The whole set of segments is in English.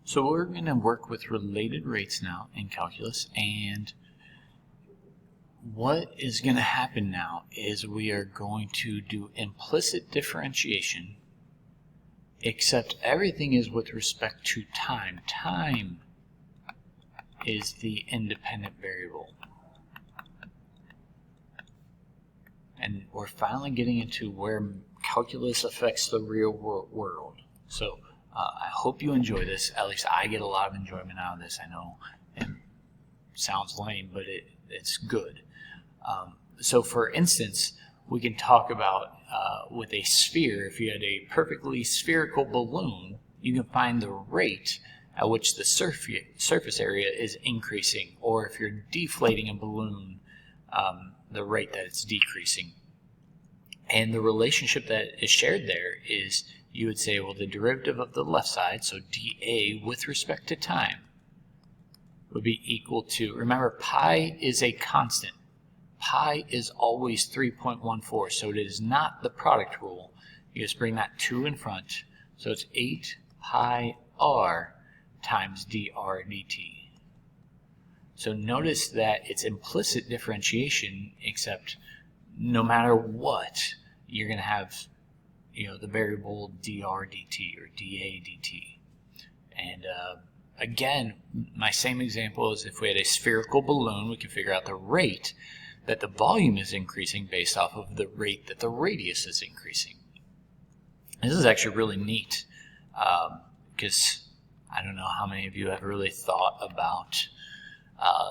So we're going to work with related rates now in calculus, and what is going to happen now is we are going to do implicit differentiation, except everything is with respect to time. Time is the independent variable. And we're finally getting into where calculus affects the real world. So I hope you enjoy this. At least I get a lot of enjoyment out of this. I know it sounds lame, but it's good. So for instance, we can talk about with a sphere, if you had a perfectly spherical balloon, you can find the rate at which the surface area is increasing, or if you're deflating a balloon, the rate that it's decreasing. And the relationship that is shared there is, you would say, well, the derivative of the left side, so dA with respect to time, would be equal to, remember, pi is a constant. Pi is always 3.14, so it is not the product rule. You just bring that 2 in front, so it's 8 pi r times dr dt. So notice that it's implicit differentiation, except no matter what, you're going to have, the variable dr dt or dA dt. And again, my same example is if we had a spherical balloon, we can figure out the rate that the volume is increasing based off of the rate that the radius is increasing. This is actually really neat because I don't know how many of you have really thought about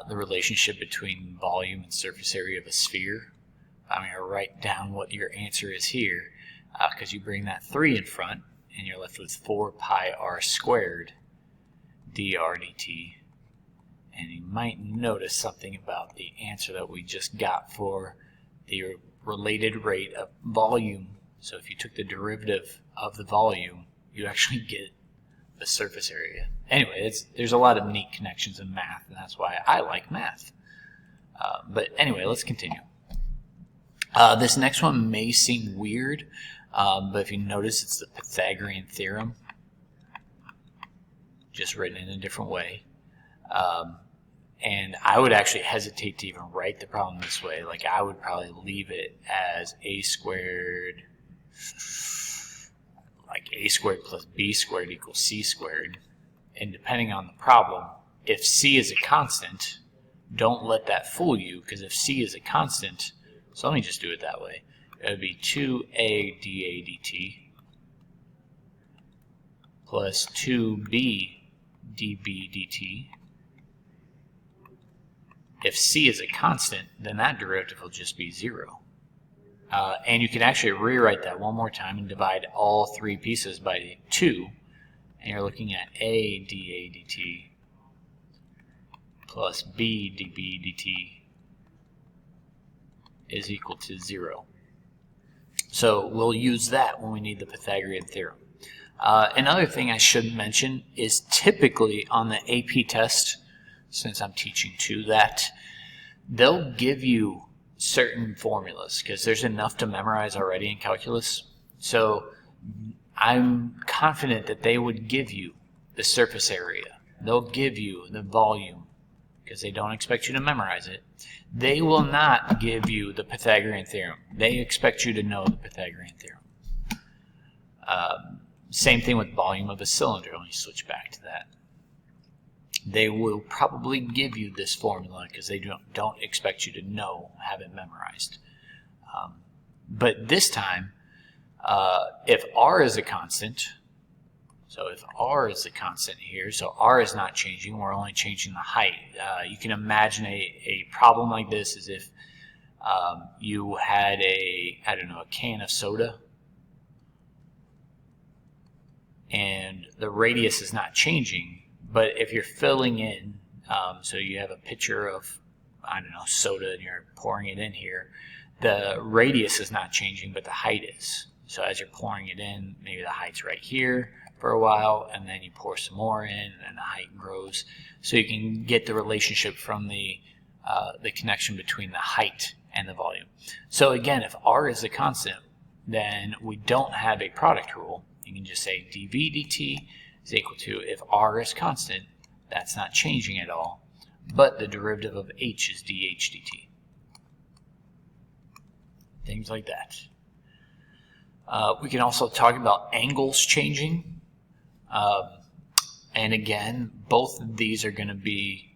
the relationship between volume and surface area of a sphere. I'm going to write down what your answer is here because you bring that 3 in front and you're left with 4 pi r squared dr dt. And you might notice something about the answer that we just got for the related rate of volume. So if you took the derivative of the volume, you actually get the surface area. Anyway, there's a lot of neat connections in math, and that's why I like math. But anyway, let's continue. This next one may seem weird, but if you notice, it's the Pythagorean theorem, just written in a different way. And I would actually hesitate to even write the problem this way. Like, I would probably leave it as a squared, like a squared plus b squared equals c squared. And depending on the problem, if c is a constant, don't let that fool you, because if c is a constant, so let me just do it that way. It would be 2a dA dt plus 2b dB dt. If c is a constant, then that derivative will just be 0. And you can actually rewrite that one more time and divide all 3 pieces by 2. And you're looking at a dA dt plus b dB dt is equal to 0. So we'll use that when we need the Pythagorean theorem. Another thing I should mention is typically on the AP test, since I'm teaching to that, they'll give you certain formulas because there's enough to memorize already in calculus. So I'm confident that they would give you the surface area. They'll give you the volume because they don't expect you to memorize it. They will not give you the Pythagorean theorem. They expect you to know the Pythagorean theorem. Same thing with volume of a cylinder. Let me switch back to that. They will probably give you this formula because they don't expect you to have it memorized. But this time, if r is a constant, so if r is a constant here, so r is not changing, we're only changing the height. You can imagine a problem like this is if you had a can of soda, and the radius is not changing, but if you're filling in, so you have a pitcher of, soda, and you're pouring it in here, the radius is not changing, but the height is. So as you're pouring it in, maybe the height's right here for a while, and then you pour some more in, and then the height grows. So you can get the relationship from the connection between the height and the volume. So again, if r is a constant, then we don't have a product rule. You can just say dV dt is equal to, if r is constant, that's not changing at all, but the derivative of h is dh dt. Things like that. We can also talk about angles changing. And again, both of these are going to be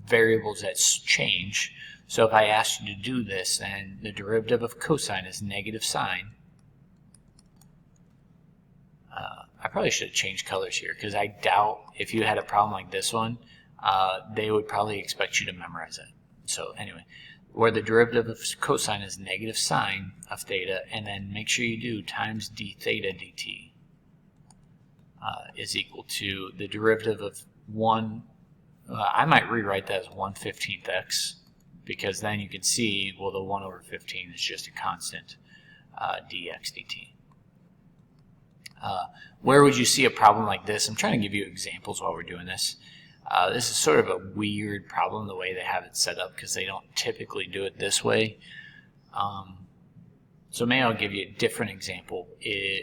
variables that change. So if I asked you to do this, and the derivative of cosine is negative sine, I probably should have changed colors here, because I doubt if you had a problem like this one, they would probably expect you to memorize it. So anyway, where the derivative of cosine is negative sine of theta, and then make sure you do times d theta dt is equal to the derivative of 1, I might rewrite that as 1/15th x, because then you can see, well, the 1 over 15 is just a constant dx dt. Where would you see a problem like this? I'm trying to give you examples while we're doing this. This is sort of a weird problem the way they have it set up, because they don't typically do it this way. So maybe I'll give you a different example.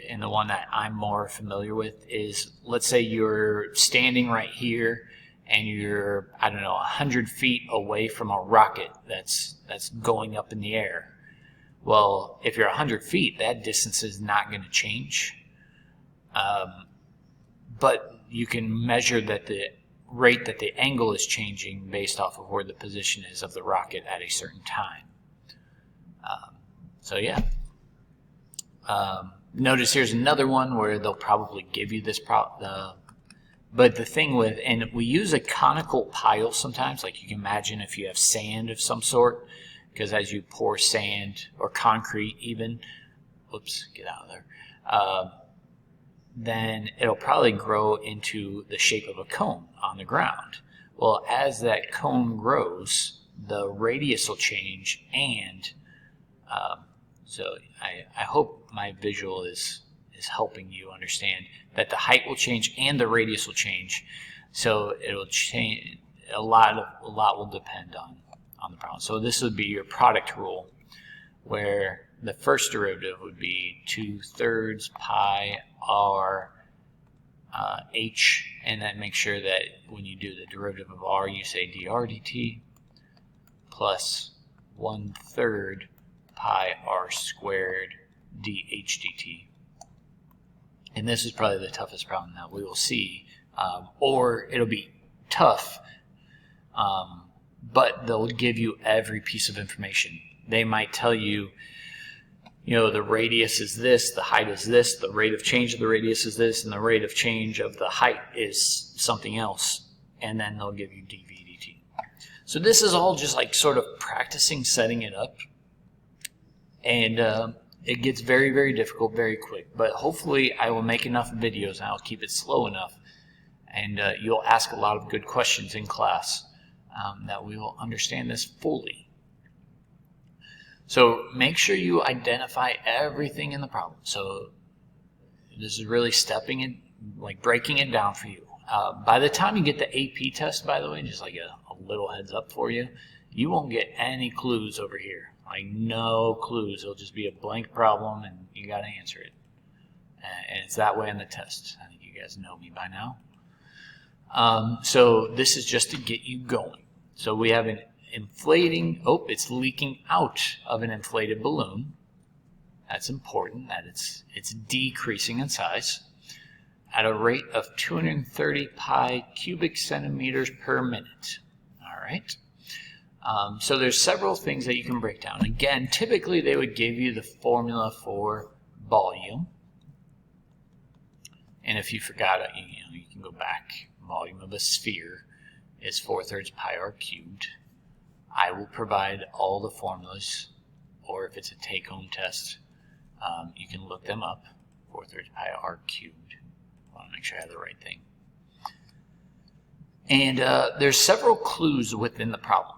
And the one that I'm more familiar with is, let's say you're standing right here and you're, I don't know, 100 feet away from a rocket that's going up in the air. Well, if you're 100 feet, that distance is not going to change. But you can measure that the rate that the angle is changing based off of where the position is of the rocket at a certain time. So yeah. Notice here's another one where they'll probably give you this but the thing with, and we use a conical pile sometimes, like you can imagine if you have sand of some sort, because as you pour sand or concrete even, whoops, get out of there, then it'll probably grow into the shape of a cone on the ground. Well, as that cone grows, the radius will change, and so I hope my visual is helping you understand that the height will change and the radius will change. So it'll change, a lot will depend on the problem. So this would be your product rule, where the first derivative would be 2/3 pi r h, and then make sure that when you do the derivative of r, you say dr dt, plus 1/3 pi r squared dh dt. And this is probably the toughest problem that we will see, or it'll be tough, but they'll give you every piece of information. They might tell you, you know, the radius is this, the height is this, the rate of change of the radius is this, and the rate of change of the height is something else, and then they'll give you dv dt. So this is all just like sort of practicing setting it up, and it gets very, very difficult very quick, but hopefully I will make enough videos and I'll keep it slow enough, and you'll ask a lot of good questions in class that we will understand this fully. So make sure you identify everything in the problem. So this is really stepping in, like breaking it down for you. By the time you get the AP test, by the way, just like a little heads up for you, you won't get any clues over here. Like no clues. It'll just be a blank problem and you got to answer it. And it's that way on the test. I think you guys know me by now. So this is just to get you going. So we have an inflating, it's leaking out of an inflated balloon. That's important, that it's decreasing in size at a rate of 230 pi cubic centimeters per minute. All right. So there's several things that you can break down. Again, typically they would give you the formula for volume. And if you forgot it, you can go back. Volume of a sphere is 4/3 pi r cubed. I will provide all the formulas, or if it's a take-home test, you can look them up. 4/3 pi r cubed. I want to make sure I have the right thing. And there's several clues within the problem.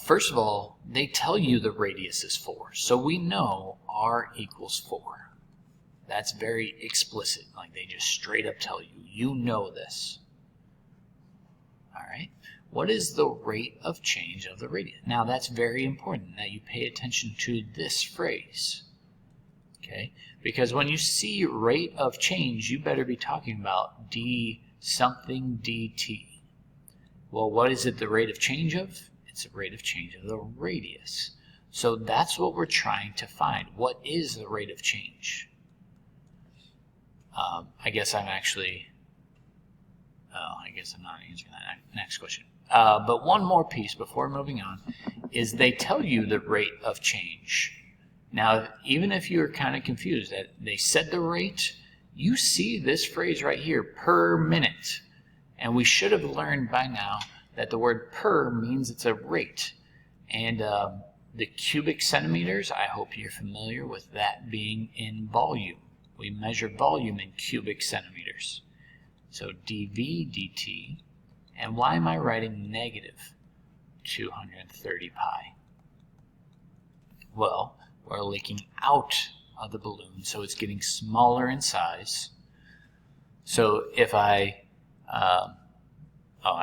First of all, they tell you the radius is 4, so we know r equals 4. That's very explicit, like they just straight up tell you. You know this. All right. What is the rate of change of the radius? Now that's very important that you pay attention to this phrase. Okay, because when you see rate of change, you better be talking about d something dt. Well, what is it the rate of change of? It's the rate of change of the radius. So that's what we're trying to find. What is the rate of change? I guess I'm actually, I guess I'm not answering that next question. But one more piece before moving on is they tell you the rate of change. Now, even if you're kind of confused that they said the rate, you see this phrase right here, per minute. And we should have learned by now that the word per means it's a rate. And the cubic centimeters, I hope you're familiar with that being in volume. We measure volume in cubic centimeters. So dV dt, and why am I writing negative 230 pi? Well, we're leaking out of the balloon, so it's getting smaller in size. So if I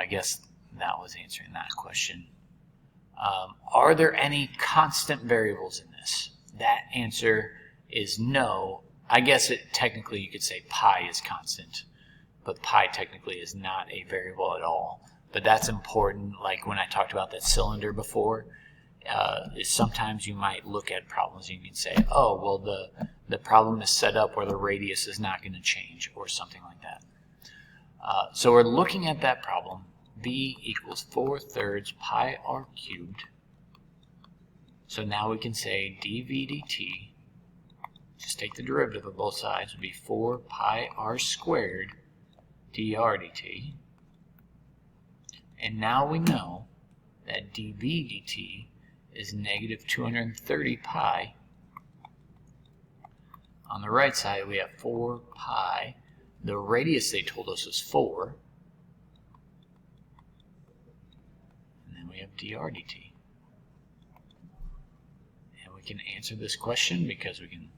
guess that was answering that question. Are there any constant variables in this? That answer is no. I guess technically you could say pi is constant, but pi technically is not a variable at all. But that's important, like when I talked about that cylinder before. Sometimes you might look at problems and you can say, oh, well, the problem is set up where the radius is not going to change, or something like that. So we're looking at that problem. B equals 4/3 pi r cubed. So now we can say dV dt, just take the derivative of both sides, would be 4 pi r squared dr dt. And now we know that dV dt is negative 230 pi. On the right side we have 4 pi. The radius they told us was 4. And then we have dr dt. And we can answer this question because we can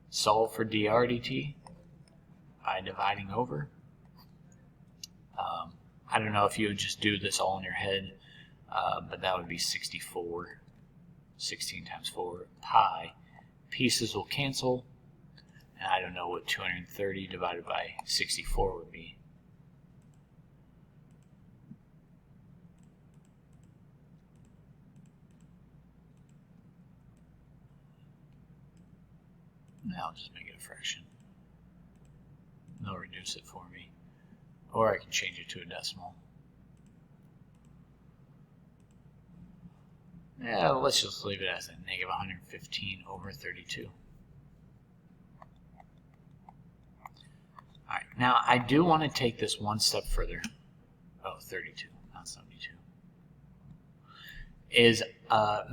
solve for dr dt by dividing over. I don't know if you would just do this all in your head, but that would be 64. 16 times 4 pi. Pieces will cancel, and I don't know what 230 divided by 64 would be. Now I'll just make it a fraction. They'll reduce it for me. Or I can change it to a decimal. Yeah, let's just leave it as a negative 115 over 32. Alright, now I do want to take this one step further. Oh, 32, not 72. Is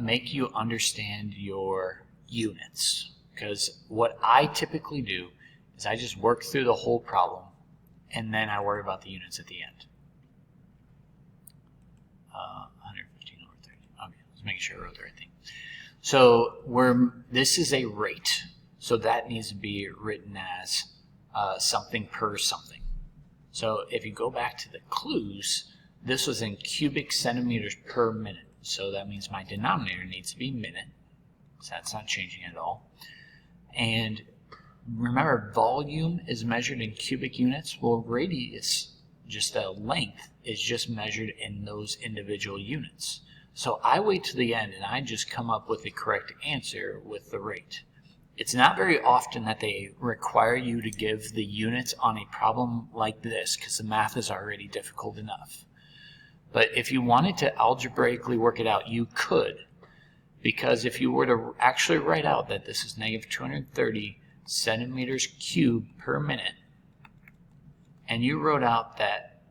make you understand your units. Because what I typically do is I just work through the whole problem and then I worry about the units at the end. 115 over 30. Okay, let's make sure I wrote the right thing. So this is a rate. So that needs to be written as something per something. So if you go back to the clues, this was in cubic centimeters per minute. So that means my denominator needs to be minute. So that's not changing at all. And remember, volume is measured in cubic units. Well, radius, just a length, is just measured in those individual units. So I wait to the end and I just come up with the correct answer with the rate. It's not very often that they require you to give the units on a problem like this because the math is already difficult enough. But if you wanted to algebraically work it out, you could. Because if you were to actually write out that this is negative 230 centimeters cubed per minute, and you wrote out that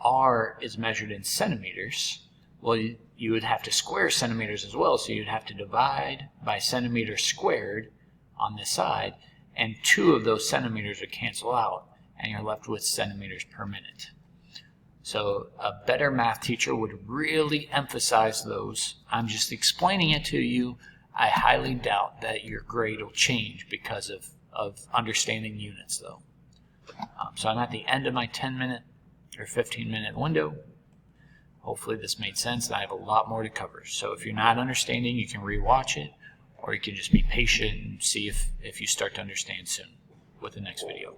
R is measured in centimeters, well, you would have to square centimeters as well, so you'd have to divide by centimeters squared on this side, and 2 of those centimeters would cancel out, and you're left with centimeters per minute. So a better math teacher would really emphasize those. I'm just explaining it to you. I highly doubt that your grade will change because of understanding units, though. So I'm at the end of my 10-minute or 15-minute window. Hopefully this made sense, and I have a lot more to cover. So if you're not understanding, you can rewatch it, or you can just be patient and see if you start to understand soon with the next video.